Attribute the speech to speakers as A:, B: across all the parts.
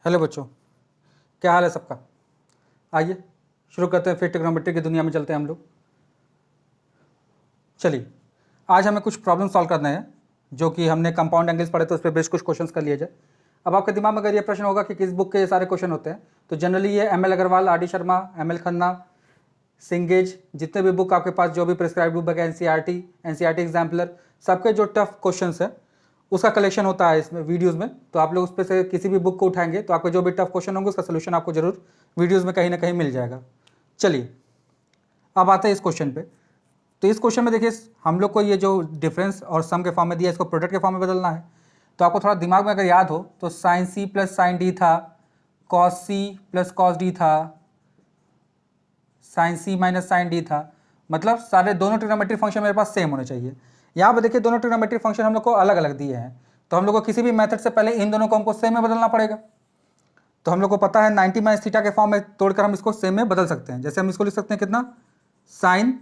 A: Hello बच्चों, क्या हाल है सबका। आइए शुरू करते हैं, फिर ट्रिग्नोमेट्री की दुनिया में चलते हैं हम लोग। चलिए, आज हमें कुछ प्रॉब्लम सॉल्व करना है जो कि हमने कंपाउंड एंगल्स पढ़े, तो उस पर बेस्ट कुछ क्वेश्चंस कर लिए जाए। अब आपके दिमाग में अगर ये प्रश्न होगा कि किस बुक के ये सारे क्वेश्चन होते हैं, तो जनरली ये M L Agarwal, R D Sharma, M L Khanna, Cengage, जितने भी बुक आपके पास जो भी प्रिस्क्राइब बुक है, N C R T exemplar, सबके जो टफ क्वेश्चन है उसका कलेक्शन होता है इसमें वीडियोस में। तो आप लोग उस पर से किसी भी बुक को उठाएंगे तो आपके जो भी टफ क्वेश्चन होंगे उसका सोल्यूशन आपको जरूर वीडियोस में कहीं ना कहीं मिल जाएगा। चलिए, अब आते हैं इस क्वेश्चन पे। तो इस क्वेश्चन में देखिए, हम लोग को ये जो डिफरेंस और सम के फॉर्म में दिया, इसको प्रोडक्ट के फॉर्म में बदलना है। तो आपको थोड़ा दिमाग में अगर याद हो तो sine C plus sine D था, cos C plus cos D था, sine C minus sine D था। मतलब सारे दोनों ट्रिग्नोमेट्रिक फंक्शन मेरे पास सेम होने चाहिए। यहाँ पर देखिए, दोनों ट्रिग्नोमेट्रिक फंक्शन हम लोग को अलग अलग दिए हैं, तो हम लोग को किसी भी मेथड से पहले इन दोनों को हमको सेम में बदलना पड़ेगा। तो हम लोग को पता है 90 माइनस थीटा के फॉर्म में तोड़कर हम इसको सेम में बदल सकते हैं। जैसे हम इसको लिख सकते हैं कितना, sine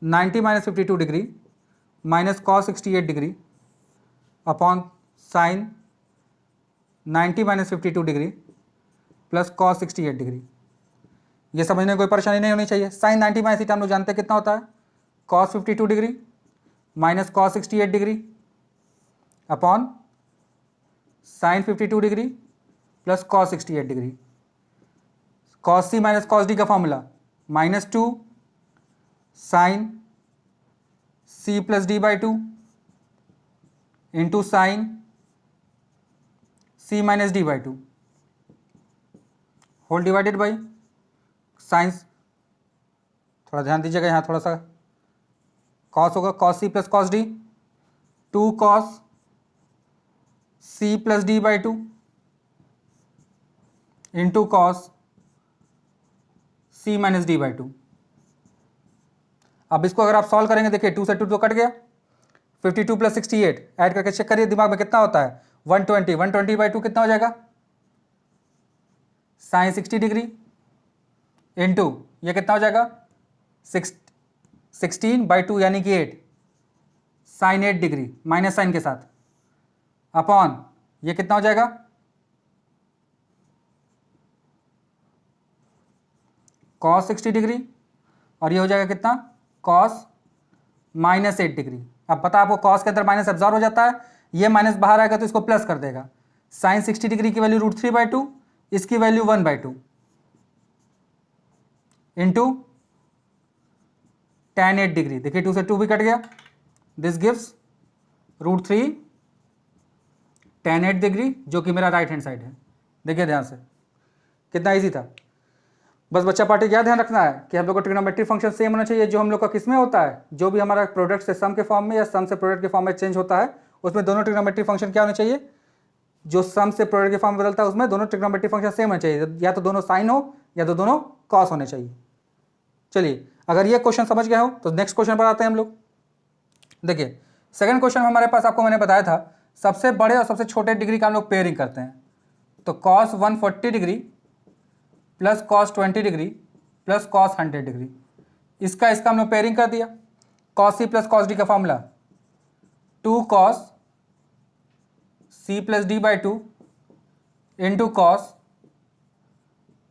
A: 90 minus 52 degree minus cos 68 degree upon sine 90 minus 52 degree plus cos 68 degree. ये समझने में कोई परेशानी नहीं होनी चाहिए। साइन 90 माइनस थीटा हम लोग जानते हैं कितना होता है, cos 52 degree minus cos 68 degree upon sine 52 degree plus cos 68 degree. Cos C minus cos D का formula -2 sine C plus D by 2 into sine C minus D by 2 whole divided by sines, थोड़ा ध्यान दीजिएगा यहाँ थोड़ा सा, cos होगा cos C plus cos D, 2 cos C plus D by 2 into cos C minus D by 2। अब इसको अगर आप सॉल्व करेंगे, देखिए 2 से 2 तो कट गया, 52 प्लस 68 ऐड करके चेक करिए दिमाग में कितना होता है, 120। 120 बाई 2 कितना हो जाएगा, साइन 60 डिग्री इंटू ये कितना हो जाएगा, 16 बाई 2 यानी कि 8, साइन 8 डिग्री माइनस साइन के साथ अपॉन ये कितना हो जाएगा, कॉस 60 डिग्री और ये हो जाएगा कितना, कॉस माइनस 8 डिग्री। अब पता है आपको कॉस के अंदर माइनस एब्जॉर्ब हो जाता है, ये माइनस बाहर आएगा तो इसको प्लस कर देगा। साइन 60 डिग्री की वैल्यू √3/2, इसकी वैल्यू 1/2 इंटू tan 8 डिग्री। देखिए 2 से 2 भी कट गया, दिस गिव्स √3 tan 8 डिग्री, जो कि मेरा राइट हैंड साइड है। देखिए ध्यान से, कितना ईजी था। बस बच्चा पार्टी क्या ध्यान रखना है कि हम लोग को ट्रिग्नोमेट्रिक फंक्शन सेम होना चाहिए। जो हम लोग का किस में होता है, जो भी हमारा प्रोडक्ट से सम के फॉर्म में या सम से प्रोडक्ट के फॉर्म में चेंज होता है, उसमें दोनों ट्रिग्नोमेट्रिक फंक्शन क्या होने चाहिए, जो सम से प्रोडक्ट के फॉर्म में बदलता है उसमें दोनों ट्रिग्नोमेट्रिक फंक्शन सेम होना चाहिए, या तो दोनों साइन हो या तो दोनों कॉस होने चाहिए। चलिए, अगर ये क्वेश्चन समझ गए हो तो नेक्स्ट क्वेश्चन पर आते हैं हम लोग। देखिए सेकंड क्वेश्चन में हमारे पास, आपको मैंने बताया था सबसे बड़े और सबसे छोटे डिग्री का हम लोग पेयरिंग करते हैं। तो cos 140 degree plus cos 20 degree plus cos 100 degree, इसका हम लोग पेयरिंग कर दिया। Cos C plus cos D का formula 2 cos C plus D by 2 into cos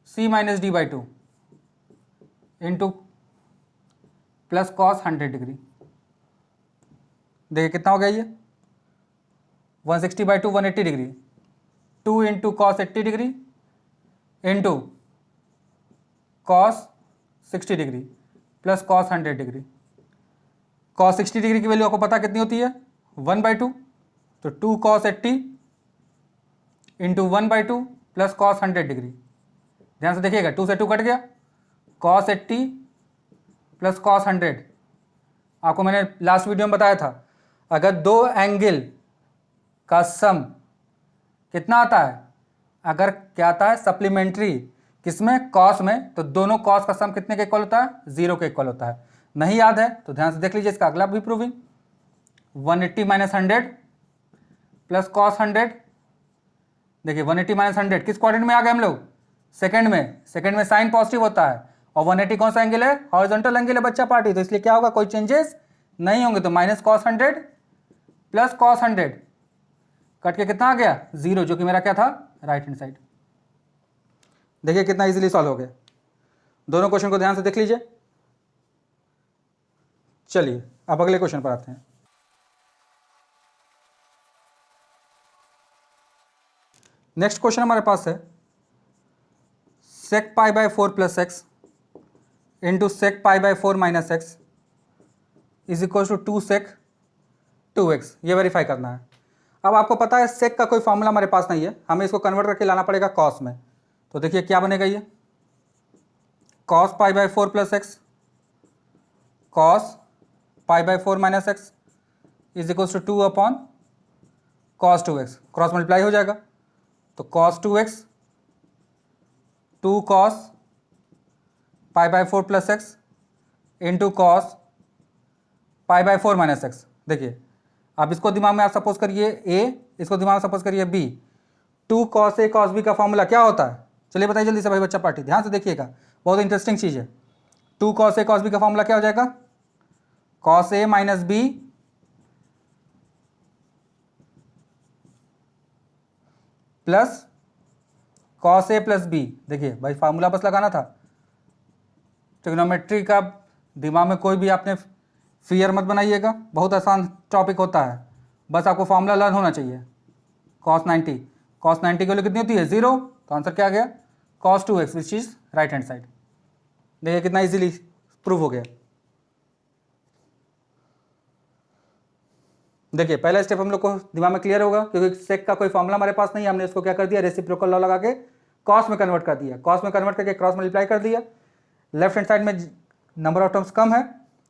A: C minus D by 2 into plus cos 100 degree. देखिए कितना हो गया ये, 160/2 180 degree, 2 into cos 80 degree into cos 60 degree plus cos 100 degree. Cos 60 degree की value आपको पता कितनी होती है, 1/2, तो 2 cos 80 into 1/2 plus cos 100 degree. ध्यान से देखिएगा, 2 से 2 कट गया, कॉस 80 प्लस कॉस 100। आपको मैंने लास्ट वीडियो में बताया था, अगर दो एंगल का सम कितना आता है, अगर क्या आता है सप्लीमेंट्री, किसमें, कॉस में, तो दोनों कॉस का सम कितने के इक्वल होता है, 0 के इक्वल होता है। नहीं याद है तो ध्यान से देख लीजिए इसका अगला भी प्रूविंग, 180 माइनस 100 प्लस कॉस 100। देखिए 180 माइनस 100 किस क्वाड्रेंट में आ गए हम लोग, सेकंड में। सेकंड में साइन पॉजिटिव होता है और 180 कौन सा एंगल है, हॉरिजॉन्टल एंगल है बच्चा पार्टी, तो इसलिए क्या होगा, कोई चेंजेस नहीं होंगे। तो minus cos 100 plus cos 100 cut के कितना आ गया, 0, जो कि मेरा क्या था, राइट हैंड साइड। देखिए कितना इजीली सॉल्व हो गया। दोनों क्वेश्चन को ध्यान से देख लीजिए। चलिए अब अगले क्वेश्चन पर आते हैं। नेक्स्ट क्वेश्चन हमारे पास है sec pi by 4 plus x into sec pi by 4 minus x is equal to 2 sec 2x। ये वेरीफाई करना है। अब आपको पता है सेक का कोई फॉर्मूला हमारे पास नहीं है, हमें इसको कन्वर्ट करके लाना पड़ेगा कॉस में। तो देखिए क्या बनेगा, ये cos pi by 4 plus x cos pi by 4 minus x is equal to 2 upon cos 2x। Cross multiply हो जाएगा तो cos 2x 2 cos pi by 4 plus x into cos pi by 4 minus x. देखिए अब इसको दिमाग में आप suppose करिए a, इसको दिमाग में सपोज करिए b। 2 cos a cos b का फॉर्मूला क्या होता है, चलिए बताइए जल्दी से भाई बच्चा पार्टी, ध्यान से देखिएगा, बहुत इंटरेस्टिंग चीज़ है। 2 कॉस a कॉस b का फॉर्मूला क्या हो जाएगा, cos a minus b plus cos a plus b। देखिए भाई फार्मूला बस लगाना था, ट्रिग्नोमेट्री का दिमाग में कोई भी आपने फियर मत बनाइएगा, बहुत आसान टॉपिक होता है, बस आपको फार्मूला लर्न होना चाहिए। कॉस 90 की वैल्यू कितनी होती है 0, तो आंसर क्या आ गया cos 2x which is right hand side. देखिए कितना इजीली प्रूव हो गया। देखिए पहला स्टेप हम लोग को दिमाग में क्लियर होगा, क्योंकि सेक का कोई फॉर्मूला हमारे पास नहीं है, हमने इसको क्या कर दिया रेसिप्रोकल लॉ लगा के कॉस में कन्वर्ट कर दिया, कॉस में कन्वर्ट करके क्रॉस मल्टीप्लाई कर दिया। लेफ्ट हैंड साइड में नंबर ऑफ टर्म्स कम है,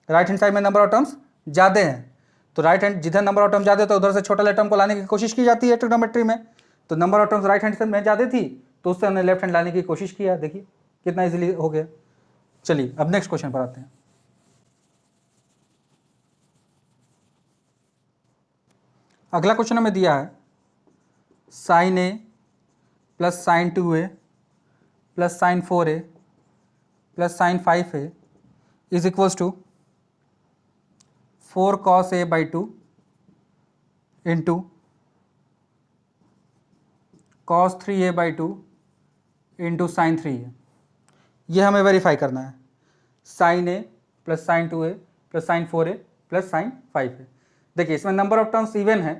A: राइट हैंड साइड में नंबर ऑफ टर्म्स ज़्यादा हैं, तो राइट हैंड जिधर नंबर ऑफ टर्म ज़्यादा होता है उधर से छोटा टर्म को लाने की कोशिश की जाती है ट्रिग्नोमेट्री में। तो number of terms right hand में ज़्यादा थी तो उससे हमने लेफ्ट हैंड लाने की कोशिश किया। देखिए कितना इजीली हो गया। चलिए अब नेक्स्ट क्वेश्चन पर आते हैं। अगला क्वेश्चन हमें दिया है sine a plus sine 2a plus sine 4a plus sine 5a is equals to 4 cos a by 2 into cos 3a by 2 into sine 3a। ये हमें वेरीफाई करना है, sine a plus sine 2a plus sine 4a plus sine 5a। देखिए इसमें number of terms even है,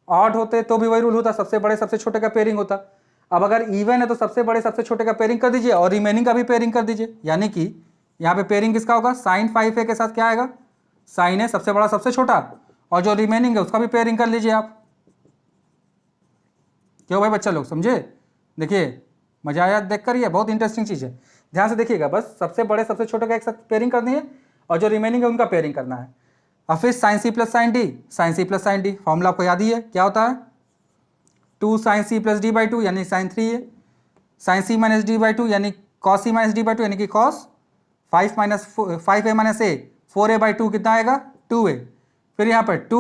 A: odd होते तो भी वही रूल होता, सबसे बड़े सबसे छोटे का पेयरिंग होता। अब अगर इवन है तो सबसे बड़े सबसे छोटे का पेयरिंग कर दीजिए और रिमेनिंग का भी पेयरिंग कर दीजिए, यानी कि यहाँ पे पेयरिंग किसका होगा साइन 5a के साथ क्या आएगा साइन a सबसे बड़ा सबसे छोटा, और जो रिमेनिंग है उसका भी पेयरिंग कर लीजिए आप। क्यों भाई बच्चा लोग समझे, देखिए मजा आया देख कर, ये बहुत इंटरेस्टिंग चीज़ है, ध्यान से देखिएगा। बस सबसे बड़े सबसे छोटे का एक साथ पेयरिंग करनी है और जो रिमेनिंग है उनका पेयरिंग करना है। अब फिर sine C plus sine D, sine C plus sine D formula आपको याद ही है, क्या होता है 2 sine C plus D by 2 यानी sine 3a, sine C minus D by 2 यानी cos C minus D by 2 यानी कि cos 5a minus a 4a by 2 कितना आएगा 2a, फिर यहाँ पर 2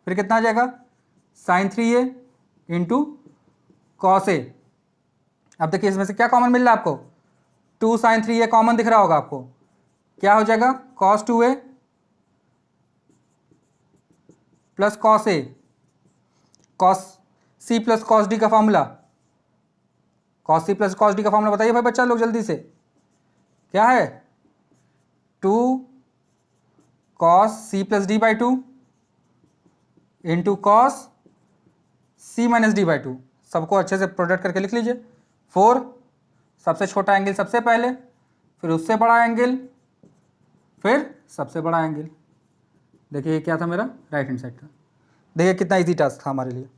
A: फिर कितना आ जाएगा sign 3a into cos a। अब देखिए इसमें से क्या कॉमन मिल रहा है आपको, 2 साइन 3a कॉमन दिख रहा होगा आपको, क्या हो जाएगा cos 2a plus cos a, cos C plus cos D का formula, cos C plus cos D का फॉर्मूला बताइए भाई बच्चा लोग जल्दी से, क्या है 2 cos C plus D by 2 into cos C minus D by 2। सबको अच्छे से प्रोडक्ट करके लिख लीजिए। 4 सबसे छोटा एंगल सबसे पहले, फिर उससे बड़ा एंगल, फिर सबसे बड़ा एंगल। देखिए क्या था मेरा राइट हैंड साइड था। देखिए कितना इजी टास्क था हमारे लिए।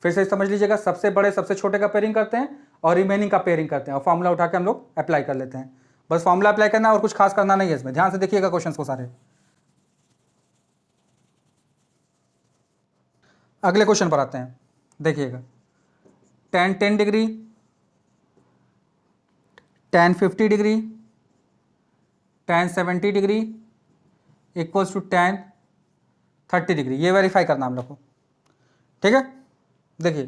A: फिर से समझ लीजिएगा, सबसे बड़े सबसे छोटे का पेयरिंग करते हैं और रिमेनिंग का पेयरिंग करते हैं और फॉर्मूला उठा के हम लोग अप्लाई कर लेते हैं। बस फॉर्मूला अप्लाई करना और कुछ खास करना नहीं है इसमें, ध्यान से देखिएगा क्वेश्चन को सारे। अगले क्वेश्चन पर आते हैं, देखिएगा tan 10 degree, tan 50 degree, tan 70 degree equals to tan 30 degree, ये वेरीफाई करना हम लोग को, ठीक है। देखिए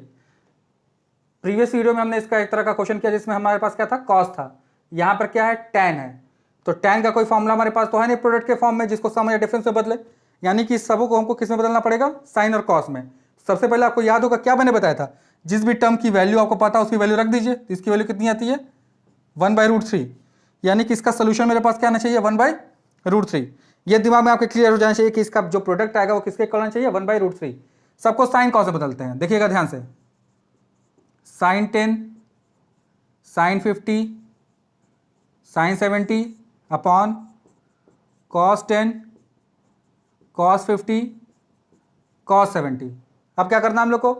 A: प्रीवियस वीडियो में हमने इसका एक तरह का क्वेश्चन किया जिसमें हमारे पास क्या था कॉस था, यहाँ पर क्या है tan है, तो tan का कोई फॉर्मूला हमारे पास तो है नहीं प्रोडक्ट के फॉर्म में जिसको सम या डिफरेंस में बदले, यानी कि इस सबों को हमको किस में बदलना पड़ेगा, साइन और कॉस में। सबसे पहले आपको याद होगा क्या मैंने बताया था, जिस भी टर्म की वैल्यू आपको पता है उसकी वैल्यू रख दीजिए। तो इसकी वैल्यू कितनी आती है, 1/√3, यानी कि इसका सोल्यूशन मेरे पास क्या आना चाहिए, 1/√3। ये दिमाग में आपके क्लियर हो जाना चाहिए कि इसका जो प्रोडक्ट आएगा वो किसके इक्वल होना चाहिए, 1/√3। सबको साइन कॉस से बदलते हैं, देखिएगा ध्यान से। Sine 10, sine 50, sine 70 upon cos 10, cos 50, cos 70। अब क्या करना है हम लोग को,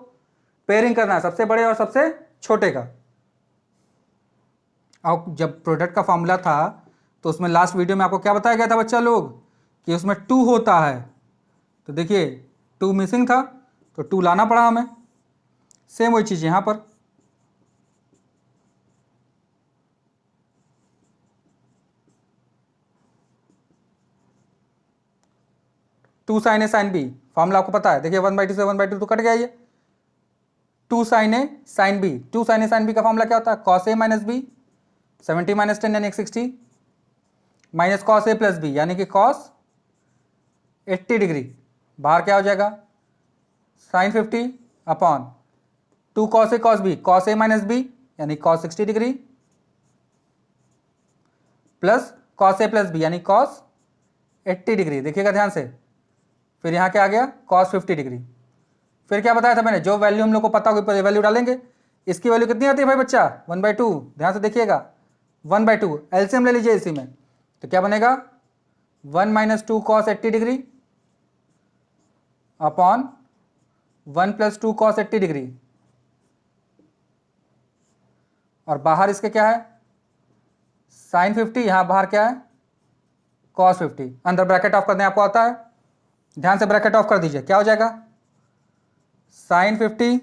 A: पेयरिंग करना है सबसे बड़े और सबसे छोटे का। अब जब प्रोडक्ट का फॉर्मूला था तो उसमें लास्ट वीडियो में आपको क्या बताया गया था बच्चा लोग, कि उसमें 2 होता है। तो देखिए 2 मिसिंग था तो 2 लाना पड़ा हमें। सेम वही चीज़ यहाँ पर, टू साइन ए साइन बी, फॉर्मूला आपको पता है। देखिए 1/2 से 1/2 तो कट गया ये। 2 साइन ए साइन बी, 2 साइन ए साइन बी का फॉर्मूला क्या होता है, कॉस ए माइनस बी, 70 माइनस 10 यानी 60, minus cos A plus B यानी कि कॉस 80 डिग्री। बाहर क्या हो जाएगा, sine 50 upon 2 cos A cos B, cos A minus B यानी cos 60 degree, plus cos A plus B यानी कॉस 80 डिग्री। देखिएगा ध्यान से। फिर यहाँ क्या आ गया, कॉस 50 डिग्री। फिर क्या बताया था मैंने, जो वैल्यू हम लोग को पता होगी वैल्यू डालेंगे। इसकी वैल्यू कितनी आती है भाई बच्चा, 1/2। ध्यान से देखिएगा, 1/2 एलसीएम ले लीजिए इसी में। तो क्या बनेगा, 1 minus 2 cos 80 degree upon 1 plus 2 cos 80 degree. और बाहर इसके क्या है, साइन 50, यहाँ बाहर क्या है, कॉस 50। अंदर ब्रैकेट ऑफ करने आपको आता है, ध्यान से ब्रैकेट ऑफ कर दीजिए। क्या हो जाएगा, sine 50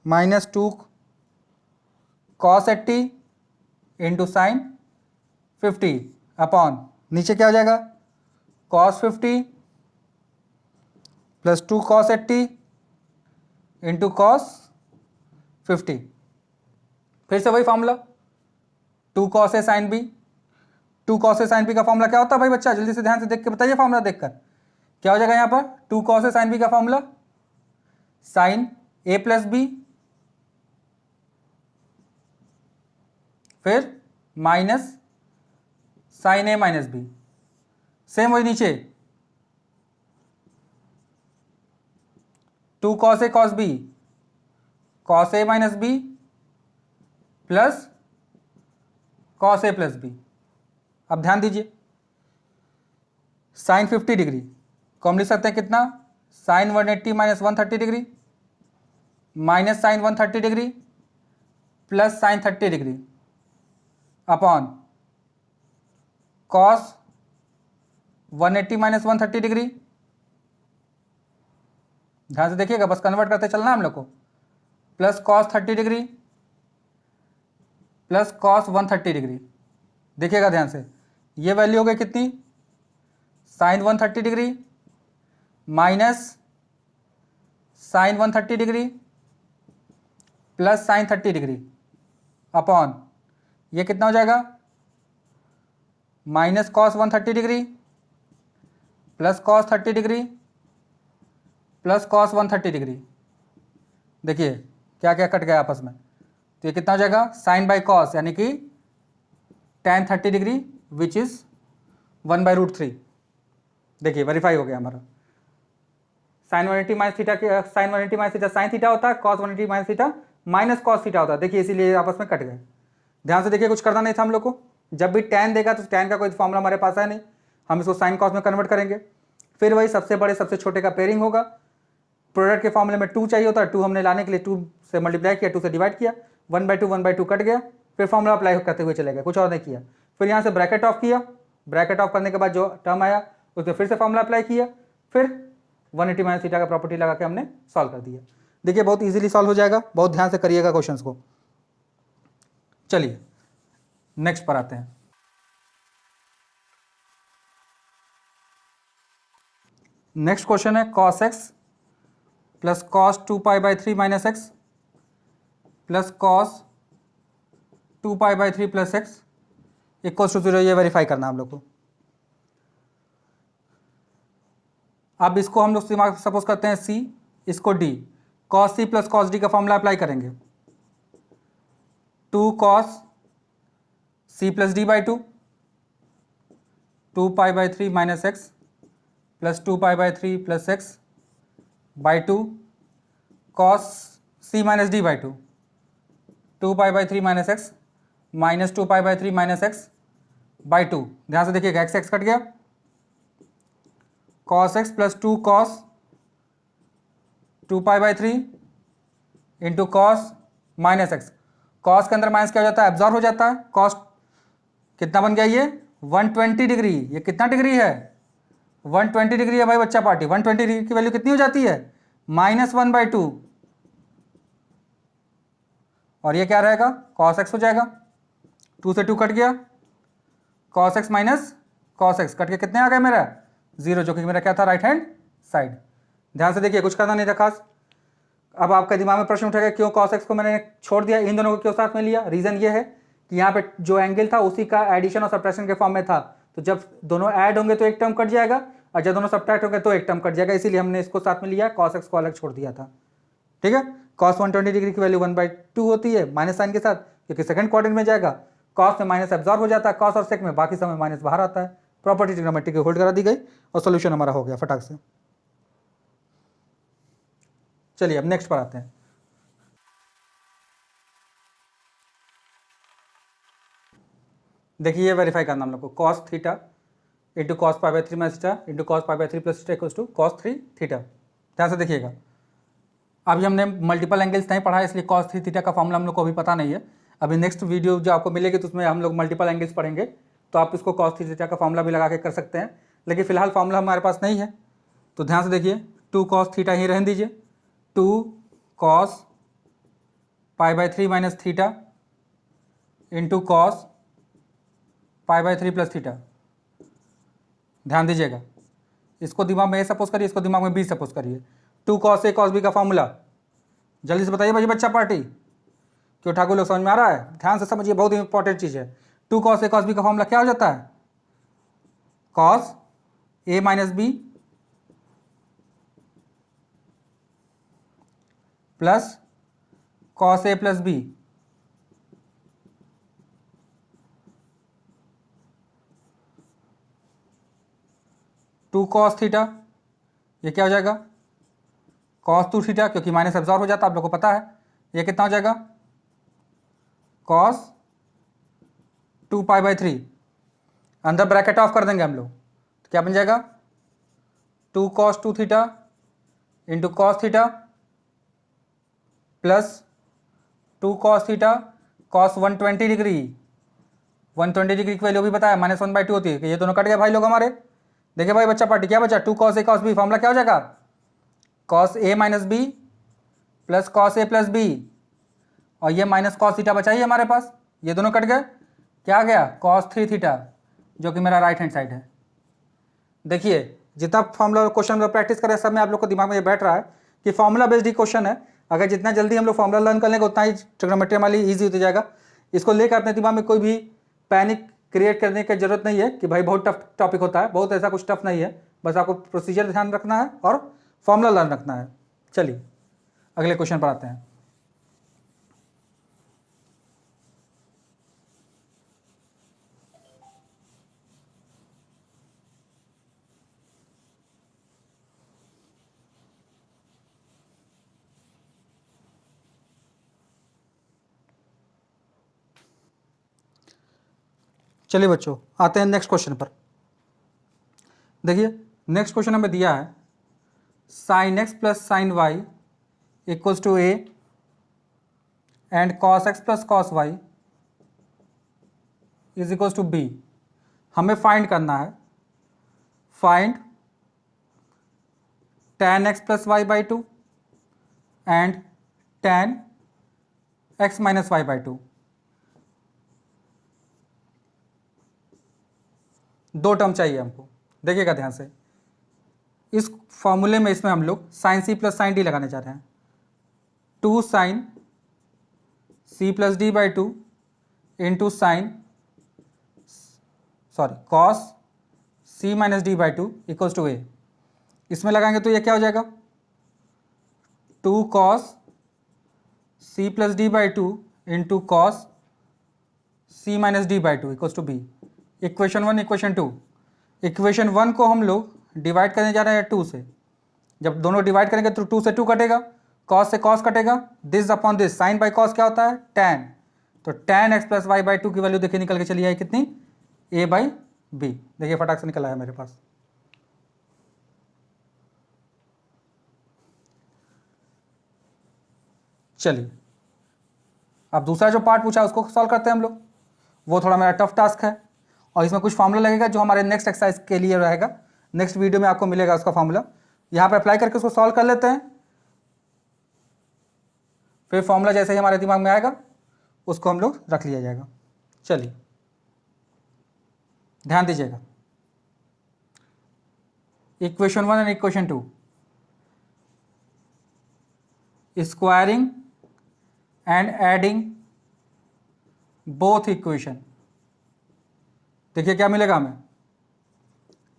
A: minus 2 cos 80 into sine 50 upon नीचे क्या हो जाएगा, cos 50 plus 2 cos 80 into cos 50। फिर से वही formula, 2 cos A sine B. 2 cos A sine B का फॉर्मूला क्या होता है भाई बच्चा, जल्दी से ध्यान से देख के बताइए फॉर्मूला देखकर। क्या हो जाएगा यहाँ पर, 2 कॉस ए साइन बी का फॉर्मूला, साइन ए प्लस बी फिर माइनस साइन ए माइनस बी। सेम वही नीचे, 2 cos A cos B, cos A minus B plus cos A plus B. अब ध्यान दीजिए, साइन 50 डिग्री को हम लिख सकते हैं कितना, sine 180 minus 130 degree minus sine 130 degree plus sine 30 degree upon cos 180 minus 130 degree. ध्यान से देखिएगा, बस कन्वर्ट करते चलना हम लोग को, plus cos 30 degree plus cos 130 degree. देखिएगा ध्यान से, ये वैल्यू हो गई कितनी, sine 130 degree minus sine 130 degree plus sine 30 degree upon ये कितना हो जाएगा, minus cos 130 degree plus cos 30 degree plus cos 130 degree. देखिए क्या क्या कट गया आपस में, तो ये कितना हो जाएगा, साइन बाई कॉस यानी कि tan 30 डिग्री विच इज 1/√3। देखिए वेरीफाई हो गया हमारा। साइन 180 माइनस थीटा के sine 180 minus theta sine theta होता है, cos 180 minus theta minus cos theta होता है। देखिए इसीलिए आपस में कट गए। ध्यान से देखिए, कुछ करना नहीं था हम लोग को। जब भी tan देगा तो tan का कोई फॉर्मूला हमारे पास है नहीं, हम इसको साइन कॉस में कन्वर्ट करेंगे। फिर वही सबसे बड़े सबसे छोटे का पेयरिंग होगा। प्रोडक्ट के फॉर्मूले में 2 चाहिए होता है, 2 हमने लाने के लिए 2 से मल्टीप्लाई किया, 2 से डिवाइड किया, 1/2 कट गया। फिर फॉर्मूला अप्लाई करते हुए चले गए, कुछ और नहीं किया। फिर यहाँ से ब्रैकेट ऑफ किया, ब्रैकेट ऑफ करने के बाद जो टर्म आया उसमें फिर से फॉर्मूला अप्लाई किया, फिर 180 माइनस थीटा का प्रॉपर्टी लगा के हमने सॉल्व कर दिया। देखिए बहुत इजीली सॉल्व हो जाएगा, बहुत ध्यान से करिएगा क्वेश्चंस को। चलिए नेक्स्ट पर आते हैं। नेक्स्ट क्वेश्चन है cos x plus cos 2π/3 minus x plus cos 2π/3 plus x equals to 0। ये वेरीफाई करना हम लोग को। अब इसको हम लोग दिमाग सपोज करते हैं सी, इसको D, cos C plus cos D का फॉर्मूला अप्लाई करेंगे, 2 cos C plus D by 2, 2 pi by 3 minus x plus 2 pi by 3 plus x by 2 cos C minus D by 2, 2 pi by 3 minus x minus 2 pi by 3 minus x by 2। ध्यान से देखिएगा, x x cut गया, cos x plus 2 cos 2 pi by 3 into cos minus x. Cos के अंदर minus क्या हो जाता है, एब्जॉर्ब हो जाता है। कॉस कितना बन गया, ये 120 डिग्री। ये कितना डिग्री है, 120 डिग्री है भाई बच्चा पार्टी। 120 डिग्री की वैल्यू कितनी हो जाती है, -1/2। और ये क्या रहेगा, कॉस एक्स हो जाएगा, 2 से 2 कट गया, cos x minus cos x cut के कितने आ गए मेरा 0, जो कि मेरा क्या था, राइट हैंड साइड। ध्यान से देखिए, कुछ करना नहीं था खास। अब आपके दिमाग में प्रश्न उठेगा, क्यों कॉस एक्स को मैंने छोड़ दिया, इन दोनों को क्यों साथ में लिया। रीजन ये है कि यहाँ पे जो एंगल था उसी का एडिशन और सब्ट्रैक्शन के फॉर्म में था, तो जब दोनों ऐड होंगे तो एक टर्म कट जाएगा, और जब दोनों सब्ट्रैक्ट होंगे तो एक टर्म कट जाएगा, इसीलिए हमने इसको साथ में लिया, कॉस एक्स को अलग छोड़ दिया था। ठीक है, कॉस 120 डिग्री की वैल्यू 1/2 होती है माइनस साइन के साथ, क्योंकि सेकंड क्वाड्रेंट में जाएगा। कॉस में माइनस एब्जॉर्ब हो जाता है कॉस और सेक में, बाकी समय माइनस बाहर आता है। प्रॉपर्टी ट्रिग्नोमेट्री की होल्ड करा दी गई और सोल्यूशन हमारा हो गया फटाक से। चलिए अब नेक्स्ट पर आते हैं। देखिए, ये वेरीफाई करना हम लोग को, cos theta into cos pi by 3 minus theta into cos pi by 3 plus theta equals to cos 3 theta. ध्यान से देखिएगा, अभी हमने मल्टीपल एंगल्स नहीं पढ़ा है, इसलिए कॉस 3 थीटा का फॉर्मूला हम लोग को अभी पता नहीं है। अभी नेक्स्ट वीडियो जो आपको मिलेगी तो उसमें हम लोग मल्टीपल एंगल्स पढ़ेंगे, तो आप इसको कॉस 3 थीटा का फॉर्मूला भी लगा के कर सकते हैं, लेकिन फिलहाल फॉर्मूला हमारे पास नहीं है। तो ध्यान से देखिए, 2 कॉस थीटा ही रहने दीजिए, 2 cos pi by 3 minus theta into cos pi by 3 plus theta. ध्यान दीजिएगा, इसको दिमाग में ए सपोज करिए, इसको दिमाग में बी सपोज करिए। 2 कॉस ए कॉस बी का फॉर्मूला जल्दी से बताइए भाई बच्चा पार्टी, क्यों ठाकुर लोग समझ में आ रहा है, ध्यान से समझिए, बहुत इंपॉर्टेंट चीज़ है। 2 कॉस ए कॉस बी का फॉर्मूला क्या हो जाता है, cos A minus B plus cos A plus B. Two cos theta, ये क्या हो जाएगा, कॉस 2 थीटा, क्योंकि माइनस एब्जॉर्ब हो जाता है, आप लोग को पता है। ये कितना हो जाएगा, कॉस 2 पाई बाई 3, अंदर ब्रैकेट ऑफ कर देंगे हम लोग, तो क्या बन जाएगा, 2 cos 2 theta into cos theta plus 2 cos theta cos 120 degree. 120 degree की वैल्यू भी बताया -1/2 होती है, कि ये दोनों कट गए भाई लोग हमारे। देखिए भाई बच्चा पार्टी, क्या बचा, 2 cos A cos B, formula क्या हो जाएगा, cos A minus B plus cos A plus B, और ये माइनस कॉस थीटा बचा ही हमारे पास, ये दोनों कट गए, क्या आ गया, कॉस 3 थीटा, जो कि मेरा राइट हैंड साइड है। देखिए, जितना फॉर्मूला क्वेश्चन में प्रैक्टिस करें, सब में आप लोग को दिमाग में ये बैठ रहा है कि फॉर्मूला बेस्ड ही क्वेश्चन है। अगर जितना जल्दी हम लोग फॉर्मूला लर्न कर लेंगे, उतना ही ट्रिग्नोमेट्री हमारी ईजी होता जाएगा। इसको लेकर अपने दिमाग में कोई भी पैनिक क्रिएट करने की जरूरत नहीं है कि भाई बहुत टफ टॉपिक होता है, बहुत ऐसा कुछ टफ नहीं है, बस आपको प्रोसीजर ध्यान रखना है और फॉर्मूला लर्न रखना है। चलिए अगले क्वेश्चन पर आते हैं। चलिए बच्चों, आते हैं नेक्स्ट क्वेश्चन पर। देखिए, नेक्स्ट क्वेश्चन हमें दिया है, sine x plus sine y equals to A and cos x plus cos y is equals to B. हमें फाइंड करना है, find tan x plus y by 2 and tan x minus y by 2। दो term चाहिए हमको, देखिएगा ध्यान से। इस फॉर्मूले में इसमें हम लोग sine C plus sine D लगाने जा रहे हैं। 2 sine C plus D by 2 into sine cos C minus D by 2 equals to a. इसमें लगाएंगे तो ये क्या हो जाएगा, 2 cos c plus D by two into cos c minus D by two equals to B. Equation 1 equation 2, equation 1 को हम लोग डिवाइड करने जा रहे हैं 2 से, जब दोनों डिवाइड करेंगे तो 2 से 2 कटेगा, cos से cos कटेगा, this upon this, sine by cos क्या होता है, tan, तो tan x plus y by two की वैल्यू देखिए निकल के चली आई कितनी, a बाई बी। देखिए फटाक से निकल आया मेरे पास। चलिए अब दूसरा जो पार्ट पूछा उसको सॉल्व करते हैं हम लोग, वो थोड़ा मेरा टफ टास्क है और इसमें कुछ फार्मूला लगेगा जो हमारे नेक्स्ट एक्सरसाइज के लिए रहेगा, नेक्स्ट वीडियो में आपको मिलेगा उसका फार्मूला। यहाँ पे अप्लाई करके उसको सॉल्व कर लेते हैं, फिर फार्मूला जैसे ही हमारे दिमाग में आएगा उसको हम लोग रख लिया जाएगा। चलिए ध्यान दीजिएगा, equation 1 and equation 2, squaring and adding both equation. देखिए क्या मिलेगा हमें,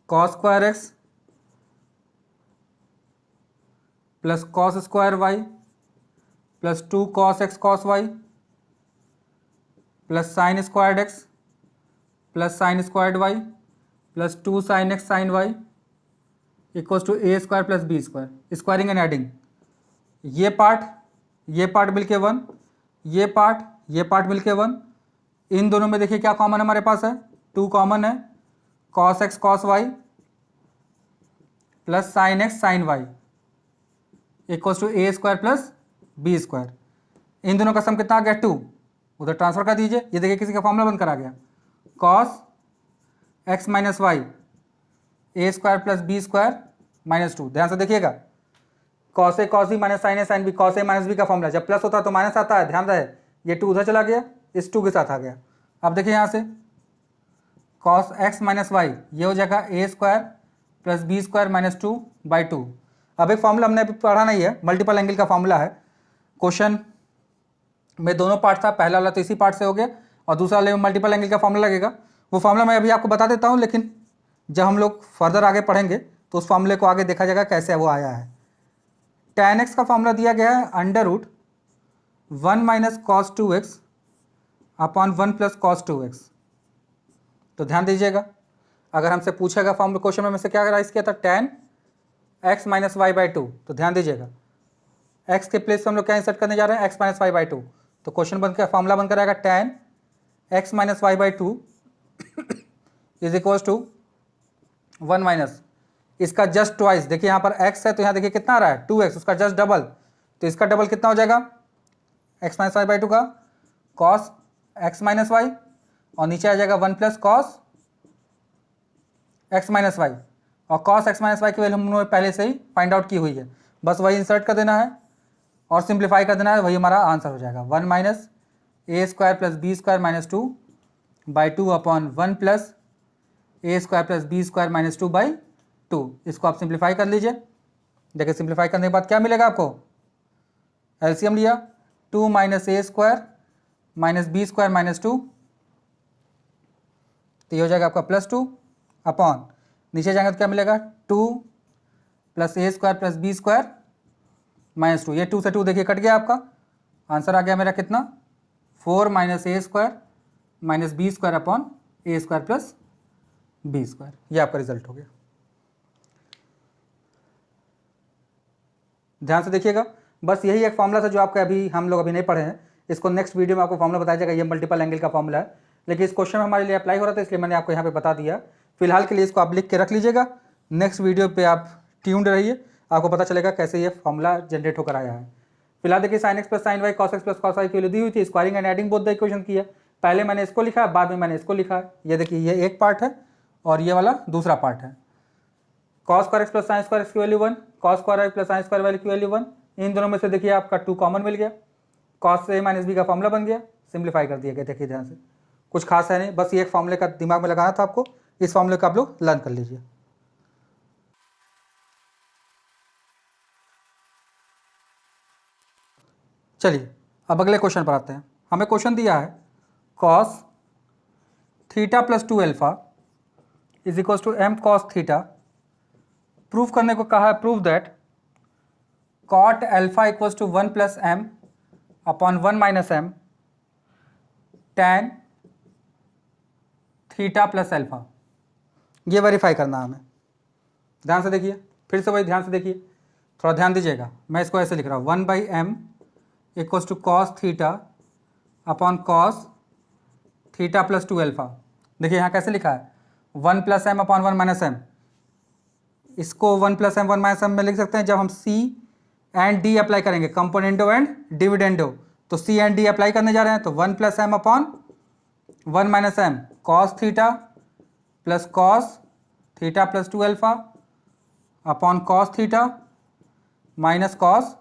A: cos square x plus cos square y plus 2 cos x cos y plus sine squared x plus sine squared y plus 2 sin x sin y equals to A square plus B square. Squaring and adding, ये part मिलके 1, ये part मिलके 1, इन दोनों में देखिए क्या common हमारे पास है, 2 कॉमन है, cos x cos y plus sine x sin y equals to A square plus B square. इन दोनों का सम कितना आ गया, 2, उधर ट्रांसफर कर दीजिए, ये देखिए किसी का फॉर्मूला बनकर आ गया, cos x minus y a square plus B square minus 2। ध्यान से देखिएगा, cos a cos b minus sine A sine b, cos a minus b का फॉर्मूला जब प्लस होता है तो माइनस आता है, ध्यान रहे, ये 2 उधर चला गया, इस 2 के साथ आ गया। अब देखिए यहाँ से cos x माइनस वाई ये हो जाएगा a square plus B square minus 2 by 2। अब एक फॉर्मूला हमने अभी पढ़ा नहीं है, मल्टीपल एंगल का फॉर्मूला है, क्वेश्चन में दोनों पार्ट था, पहला वाला तो इसी पार्ट से हो गया और दूसरा वाले में मल्टीपल एंगल का फॉर्मूला लगेगा। वो फॉर्मूला मैं अभी आपको बता देता हूँ, लेकिन जब हम लोग फर्दर आगे पढ़ेंगे तो उस फॉर्मूले को आगे देखा जाएगा कैसे वो आया है। tan x का फॉर्मूला दिया गया है under root 1 minus cos 2x upon 1 plus cos 2x। तो ध्यान दीजिएगा, अगर हमसे पूछेगा फॉर्मूला क्वेश्चन में से क्या राइज किया था, tan x minus y by 2, तो ध्यान दीजिएगा x के प्लेस पे हम लोग क्या इंसर्ट करने जा रहे हैं, x माइनस वाई बाई 2, तो क्वेश्चन बनकर फॉर्मूला बनकर आएगा tan x minus y by 2 is equals to 1 minus, इसका जस्ट ट्वाइस, देखिए यहाँ पर x है तो यहाँ देखिए कितना आ रहा है 2x, उसका जस्ट डबल, तो इसका डबल कितना हो जाएगा x माइनस वाई बाई 2 का cos x माइनस वाई और नीचे आ जाएगा 1 plus cos x minus y, और cos x माइनस वाई की वैल्यू हमने पहले से ही फाइंड आउट की हुई है, बस वही इंसर्ट कर देना है और सिंप्लीफाई कर देना है, वही हमारा आंसर हो जाएगा 1 minus A square plus B square minus 2 by 2 upon 1 plus A square plus B square minus 2 by 2। इसको आप सिंप्लीफाई कर लीजिए, देखिए सिंप्लीफाई करने के बाद क्या मिलेगा आपको, एलसीएम लिया 2 माइनस ए square minus b square minus 2, तो ये हो जाएगा आपका प्लस 2 अपॉन नीचे जाएंगे तो क्या मिलेगा 2 प्लस ए square plus B square minus 2, ये 2 से 2 देखिए कट गया, आपका आंसर आ गया मेरा कितना 4 minus A square minus b square upon a square plus B square, ये आपका रिजल्ट हो गया। ध्यान से देखिएगा, बस यही एक फॉर्मूला था जो आपका अभी हम लोग अभी नहीं पढ़े हैं, इसको नेक्स्ट वीडियो में आपको फॉर्मूला बताया जाएगा, ये मल्टीपल एंगल का फॉर्मूला है, लेकिन इस क्वेश्चन में हमारे लिए अप्लाई हो रहा था इसलिए मैंने आपको यहाँ पे बता दिया। फिलहाल के लिए इसको आप लिख के रख लीजिएगा, नेक्स्ट वीडियो पे आप ट्यून्ड रहिए, आपको पता चलेगा कैसे ये फॉर्मूला जनरेट होकर आया है। फिलहाल देखिए sine x plus sine y cos x plus cos y की वैल्यू दी हुई थी, squaring and adding both the equation की है, पहले मैंने इसको लिखा है बाद में मैंने इसको लिखा है, ये देखिए ये एक पार्ट है और ये वाला दूसरा पार्ट है। Cos square x plus sine square x की value 1, cos square x plus sine square y की वैल्यू 1, इन दोनों में से देखिए आपका 2 कॉमन मिल गया, कॉस ए माइनस बी का फॉर्मूला बन गया, सिंप्लीफाई कर दिया गया। देखिए ध्यान से कुछ खास है नहीं, बस ये एक फॉर्मूले का दिमाग में लगाना था आपको, इस फॉर्मूले का आप लोग लर्न कर लीजिए। चलिए अब अगले क्वेश्चन पर आते हैं। हमें क्वेश्चन दिया है cos theta plus 2 alpha is equals to M cos theta proof करने को कहा है, prove that cot alpha equals to 1 plus M upon 1 minus M tan theta plus alpha. ये वेरीफाई करना है हमें। ध्यान से देखिए, फिर से वही ध्यान से देखिए, थोड़ा ध्यान दीजिएगा। मैं इसको ऐसे लिख रहा हूँ, 1 by M equals to cos theta upon cos theta plus 2 alpha. देखिए यहाँ कैसे लिखा है, 1 plus M upon 1 minus M. इसको 1 प्लस एम 1 माइनस एम में लिख सकते हैं जब हम सी एंड डी अप्लाई करेंगे, कंपोनेंडो एंड डिविडेंडो। तो सी एंड डी अप्लाई करने जा रहे हैं, तो 1 plus M upon 1 minus M cos theta plus cos theta plus 2 alpha upon cos theta minus cos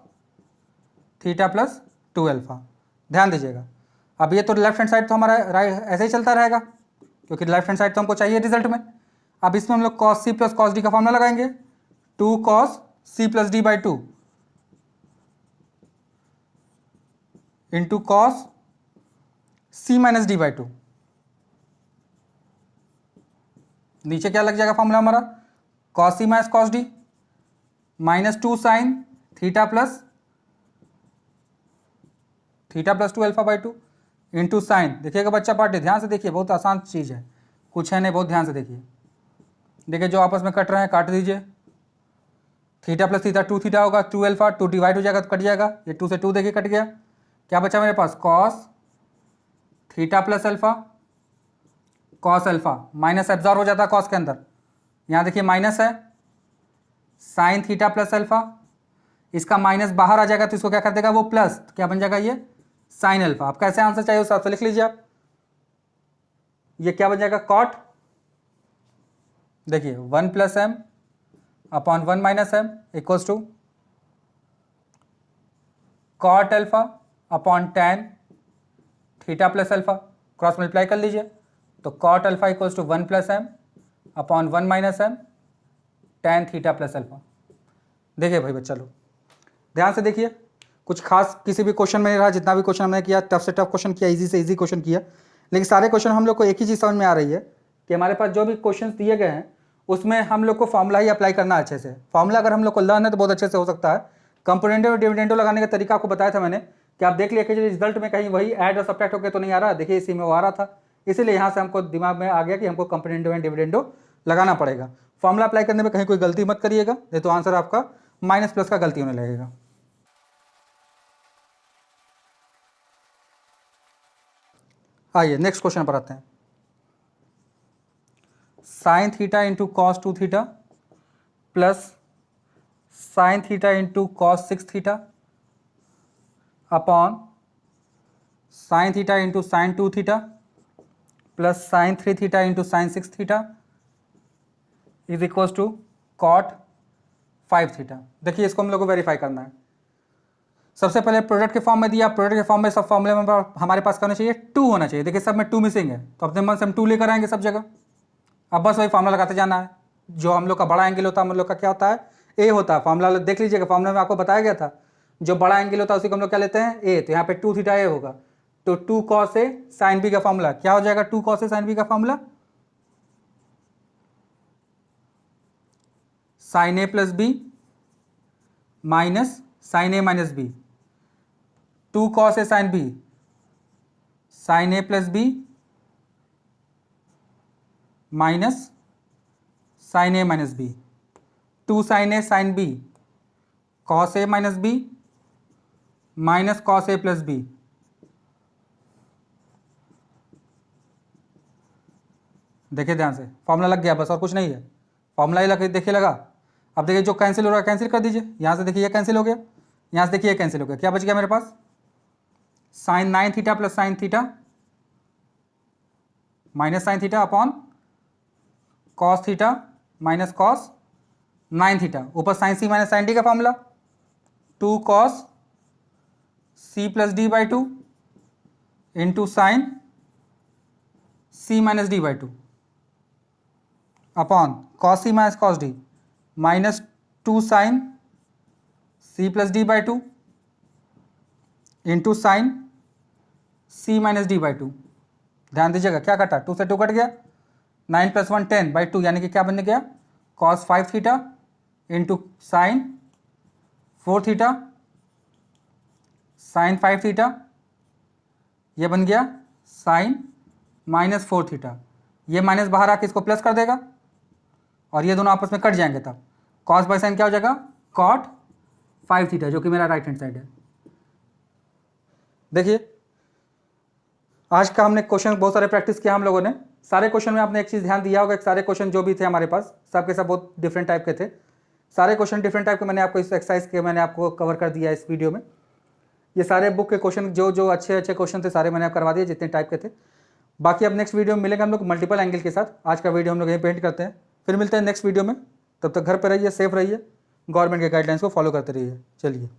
A: theta plus 2 alpha. ध्यान दीजिएगा, अब ये तो लेफ्ट हैंड साइड तो हमारा राइट ऐसे ही चलता रहेगा, क्योंकि लेफ्ट हैंड साइड तो हमको चाहिए रिजल्ट में। अब इसमें हम लोग cos C plus cos D का फॉर्मूला लगाएंगे, 2 cos C plus D by 2 into cos C minus D by 2। नीचे क्या लग जाएगा फॉर्मूला हमारा, cos C minus cos D minus 2 sine theta plus 2 alpha by 2 into sine. देखिएगा बच्चा party, ध्यान से देखिए, बहुत आसान चीज़ है, कुछ है नहीं, बहुत ध्यान से देखिए। देखिए जो आपस में कट रहे हैं काट दीजिए, थीटा प्लस थीटा 2 थीटा होगा, 2 अल्फा 2 डिवाइड हो जाएगा तो कट जाएगा, ये 2 से 2 देखिए कट गया। क्या बचा मेरे पास, cos theta plus alpha cos alpha, minus absorb हो जाता है कॉस के अंदर, यहाँ देखिए माइनस है, साइन थीटा प्लस अल्फा, इसका माइनस बाहर आ जाएगा तो इसको क्या कर देगा वो प्लस, तो क्या बन जाएगा ये साइन अल्फा। आप कैसे आंसर चाहिए उस हिसाब से लिख लीजिए आप, ये क्या बन जाएगा कॉट, देखिए 1 plus M upon 1 minus M equals to cot alpha upon tan theta plus alpha, cross multiply कर लीजिए, तो cot alpha equals to 1 plus M upon 1 minus M tan theta plus alpha. देखिए भाई बच्चा लोग ध्यान से देखिए, कुछ खास किसी भी क्वेश्चन में नहीं रहा, जितना भी क्वेश्चन हमने किया टफ से टफ क्वेश्चन किया, इजी से इजी क्वेश्चन किया, लेकिन सारे क्वेश्चन हम लोग को एक ही चीज़ समझ में आ रही है कि हमारे पास जो भी क्वेश्चन दिए गए हैं उसमें हम लोग को फॉर्मूला ही अप्लाई करना अच्छे से। फॉर्मूला अगर हम लोग को लर्न है तो बहुत अच्छे से हो सकता है। कंपोनेंटो और डिविडेंडो लगाने का तरीका आपको बताया था मैंने, कि आप देख लिया कि रिजल्ट में कहीं वही ऐड और सब्ट्रैक्ट होकर तो नहीं आ रहा, देखिए इसी में वो आ रहा था, इसीलिए यहाँ से हमको दिमाग में आ गया कि हमको कंपोनेंटो एंड डिविडेंडो लगाना पड़ेगा। फॉर्मूला अप्लाई करने में कहीं कोई गलती मत करिएगा, नहीं तो आंसर आपका माइनस प्लस का गलती होने लगेगा। आइए नेक्स्ट क्वेश्चन पर आते हैं, sine theta into cos 2 theta plus sine theta into cos 6 theta upon sine theta into sine 2 theta plus sine 3 theta into sine 6 theta is equals to cot 5 theta. देखिए इसको हम लोग को वेरीफाई करना है। सबसे पहले प्रोडक्ट के फॉर्म में दिया, प्रोडक्ट के फॉर्म में सब फॉर्मूले में हमारे पास करना चाहिए 2 होना चाहिए, देखिए सब में 2 मिसिंग है, तो अपने मन से हम 2 लेकर आएंगे सब जगह। अब बस वही फार्मूला लगाते जाना है, जो हम लोग का बड़ा एंगल होता है हम लोग का क्या होता है ए होता है। फार्मूला देख लीजिएगा, फार्मूला में आपको बताया गया था जो बड़ा एंगल होता है उसी को हम लोग क्या लेते हैं ए, तो यहाँ पे 2 थीटा ए होगा, तो 2 कॉस ए साइन बी का फॉर्मूला क्या हो जाएगा, 2 कॉस ए साइन बी का formula sine A plus B minus sine A minus B, 2 cos A sine B sign A plus B minus sine A minus B, 2 sign A sine B cos A minus B minus cos A plus B. देखिए ध्यान से, formula लग गया बस और कुछ नहीं है, फॉर्मूला ही लग देखिए लगा। अब देखिए जो कैंसिल हो रहा है कैंसिल कर दीजिए, यहाँ से देखिए ये कैंसिल हो गया, यहाँ से देखिए ये कैंसिल हो गया, क्या बच गया मेरे पास sine 9 theta plus sine theta minus sine theta upon cos theta minus cos 9 theta, ऊपर sine C minus sine D का formula 2 cos C plus D by 2 into sine C minus D by 2 upon cos C minus cos D minus 2 sine C plus D by 2 into sine C minus D by 2। ध्यान दीजिएगा क्या कटा, 2 से 2 cut गया, 9 + 1 10 by 2, यानी कि क्या बन गया cos 5 theta into sign 4 theta sine 5 theta, ये बन गया साइन माइनस 4 थीटा। ये माइनस बाहर आके इसको प्लस कर देगा और ये दोनों आपस में कट जाएंगे, तब कॉस बाई साइन क्या हो जाएगा, कॉट 5 थीटा, जो कि मेरा राइट हैंड साइड है। देखिए आज का हमने क्वेश्चन बहुत सारे प्रैक्टिस किया हम लोगों ने। सारे क्वेश्चन में आपने एक चीज़ ध्यान दिया होगा, सारे क्वेश्चन जो भी थे हमारे पास सब के सब बहुत डिफरेंट टाइप के थे। सारे क्वेश्चन डिफरेंट टाइप के मैंने आपको इस एक्सरसाइज के मैंने आपको कवर कर दिया इस वीडियो में। ये सारे बुक के क्वेश्चन जो जो अच्छे क्वेश्चन थे सारे मैंने आप करवा दिए जितने टाइप के थे। बाकी अब नेक्स्ट वीडियो में मिलेंगे हम लोग मल्टीपल एंगल के साथ। आज का वीडियो हम लोग यहीं पेंट करते हैं, फिर मिलते हैं नेक्स्ट वीडियो में। तब तक घर पर रहिए, सेफ रहिए, गवर्नमेंट के गाइडलाइंस को फॉलो करते रहिए। चलिए।